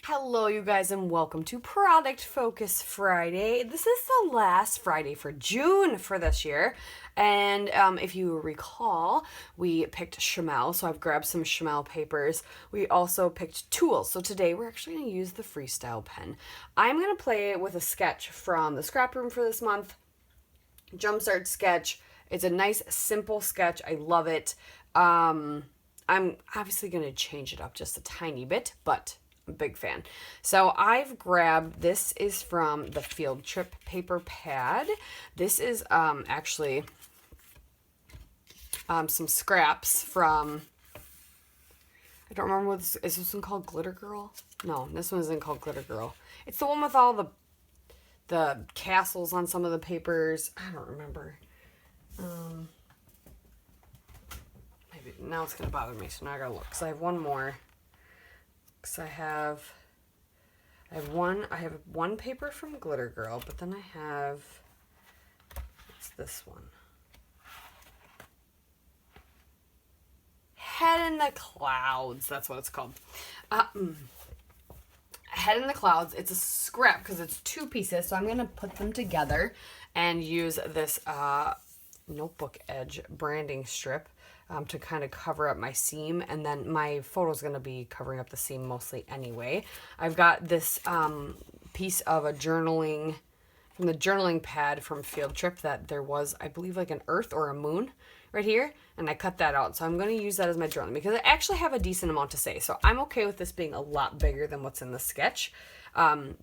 Hello, you guys, and welcome to Product Focus Friday. This is the last Friday for June for this year. And if you recall, we picked Shimelle, so I've grabbed some Shimelle papers. We also picked tools, so today we're actually going to use the Freestyle pen. I'm going to play with a sketch from the scrap room for this month. Jumpstart sketch. It's a nice, simple sketch. I love it. I'm obviously going to change it up just a tiny bit, but I'm a big fan. So I've grabbed, this is from the field trip paper pad. This is actually some scraps from, I don't remember what this is. This one called Glitter Girl? No, this one isn't called Glitter Girl. It's the one with all the castles on some of the papers. I don't remember. Maybe now it's gonna bother me, so now I gotta look. Because I have one more. Because I have one paper from Glitter Girl, but then I have, it's this one. Head in the Clouds, that's what it's called. Head in the Clouds, it's a scrap because it's two pieces, so I'm going to put them together and use this notebook edge branding strip to kind of cover up my seam, and then my photo is going to be covering up the seam mostly anyway. I've got this piece of a journaling, from the journaling pad from Field Trip that there was, I believe, like an earth or a moon right here, and I cut that out. So I'm going to use that as my journaling because I actually have a decent amount to say. So I'm okay with this being a lot bigger than what's in the sketch.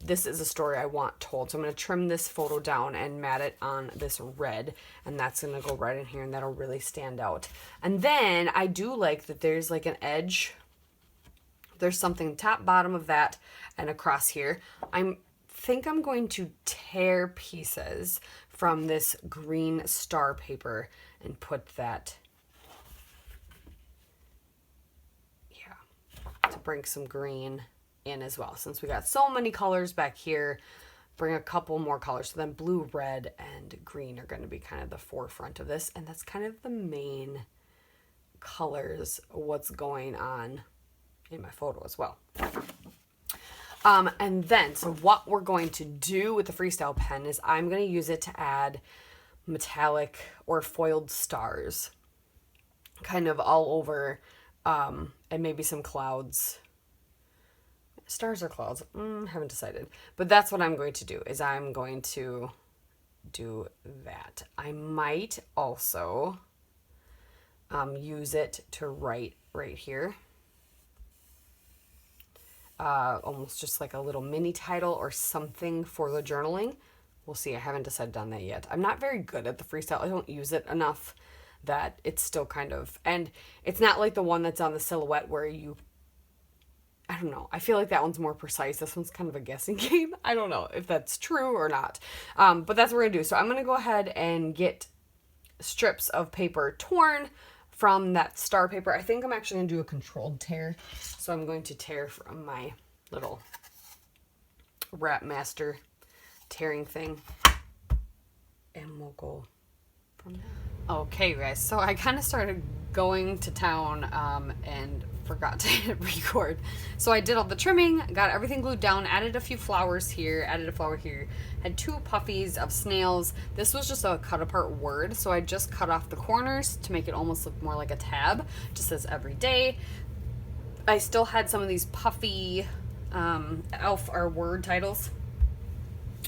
This is a story I want told. So I'm going to trim this photo down and mat it on this red, and that's going to go right in here, and that'll really stand out. And then I do like that there's like an edge. There's something top, bottom of that, and across here. I think I'm going to tear pieces from this green star paper and put that, to bring some green in as well. Since we got so many colors back here, bring a couple more colors. So then blue, red, and green are going to be kind of the forefront of this, and that's kind of the main colors, what's going on in my photo as well. And then, so what we're going to do with the Freestyle pen is I'm going to use it to add metallic or foiled stars kind of all over, and maybe some clouds. Stars or clouds? Haven't decided. But that's what I'm going to do, is I'm going to do that. I might also use it to write right here. Almost just like a little mini title or something for the journaling. We'll see. I haven't decided on that yet. I'm not very good at the Freestyle. I don't use it enough that it's still kind of, and it's not like the one that's on the silhouette where you, I don't know. I feel like that one's more precise. This one's kind of a guessing game. I don't know if that's true or not. But that's what we're going to do. So I'm going to go ahead and get strips of paper torn from that star paper. I think I'm actually going to do a controlled tear. So I'm going to tear from my little Rat Master tearing thing. And we'll go from there. Okay, guys. So I kind of started going to town and forgot to hit record. So I did all the trimming, got everything glued down, added a few flowers here, added a flower here, had two puffies of snails. This was just a cut apart word, so I just cut off the corners to make it almost look more like a tab. It just says every day. I still had some of these puffy elf or word titles,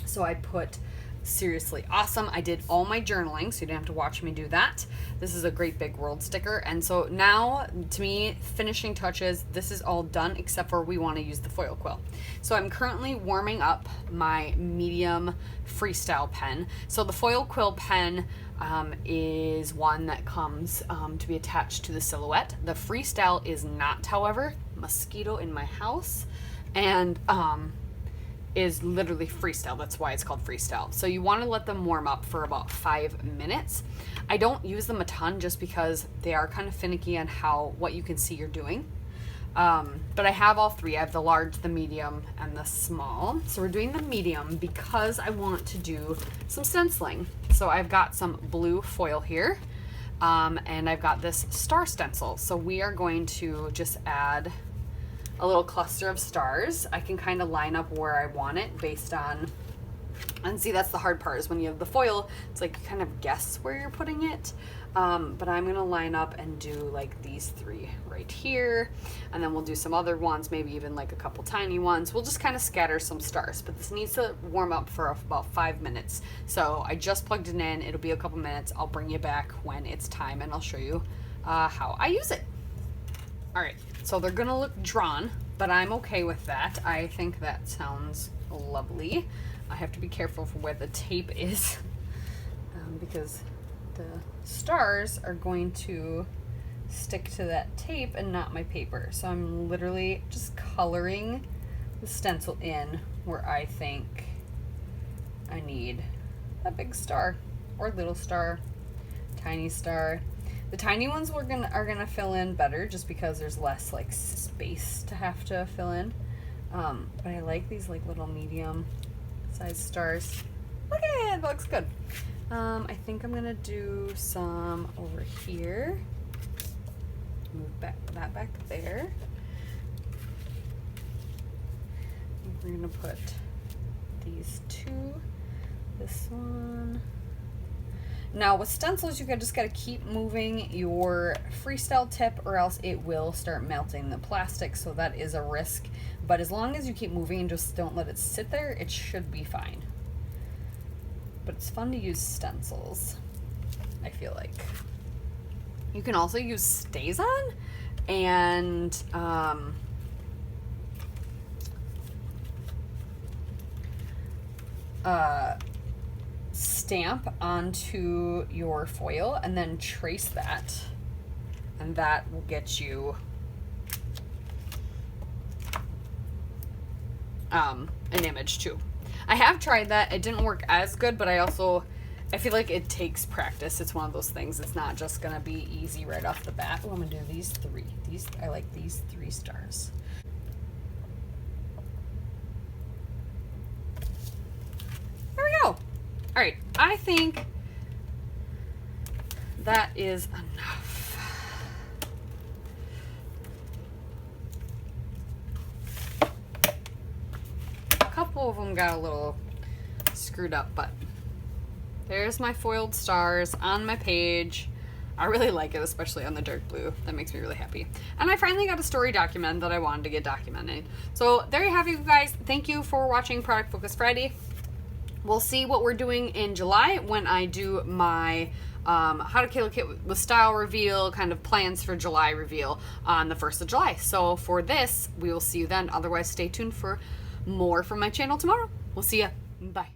so I put seriously awesome. I did all my journaling, so you didn't have to watch me do that. This is a great big world sticker, and so now, to me, finishing touches, this is all done except for we want to use the foil quill. So I'm currently warming up my medium Freestyle pen. So the foil quill pen is one that comes to be attached to the silhouette. The Freestyle is not, however. Mosquito in my house, and is literally Freestyle. That's why it's called Freestyle. So you want to let them warm up for about 5 minutes. I don't use them a ton just because they are kind of finicky on what you can see you're doing. But I have all three. I have the large, the medium, and the small. So we're doing the medium because I want to do some stenciling. So I've got some blue foil here, and I've got this star stencil. So we are going to just add a little cluster of stars. I can kind of line up where I want it based on, and see, that's the hard part, is when you have the foil, it's like you kind of guess where you're putting it. But I'm gonna line up and do like these 3 right here, and then we'll do some other ones, maybe even like a couple tiny ones. We'll just kind of scatter some stars, but this needs to warm up for about 5 minutes. So I just plugged it in. It'll be a couple minutes. I'll bring you back when it's time, and I'll show you how I use it. All right, so they're gonna look drawn, but I'm okay with that. I think that sounds lovely. I have to be careful for where the tape is because the stars are going to stick to that tape and not my paper. So I'm literally just coloring the stencil in where I think I need a big star or little star, tiny star. The tiny ones are gonna fill in better just because there's less like space to have to fill in. But I like these like little medium size stars. Look at it, that looks good. I think I'm gonna do some over here. Move that back there. We're gonna put these 2, this one. Now with stencils, you just gotta keep moving your Freestyle tip or else it will start melting the plastic, so that is a risk. But as long as you keep moving and just don't let it sit there, it should be fine. But it's fun to use stencils, I feel like. You can also use StazOn and stamp onto your foil and then trace that, and that will get you an image too. I have tried that. It didn't work as good, but I feel like it takes practice. It's one of those things. It's not just gonna be easy right off the bat. Oh, I'm gonna do these 3. I like these 3 stars. There we go. All right, I think that is enough. A couple of them got a little screwed up, but there's my foiled stars on my page. I really like it, especially on the dark blue. That makes me really happy. And I finally got a story document that I wanted to get documented. So there you have it, you guys. Thank you for watching Product Focus Friday. We'll see what we're doing in July when I do my How to Kill a Kit with Style reveal, kind of plans for July reveal on the 1st of July. So for this, we will see you then. Otherwise, stay tuned for more from my channel tomorrow. We'll see ya. Bye.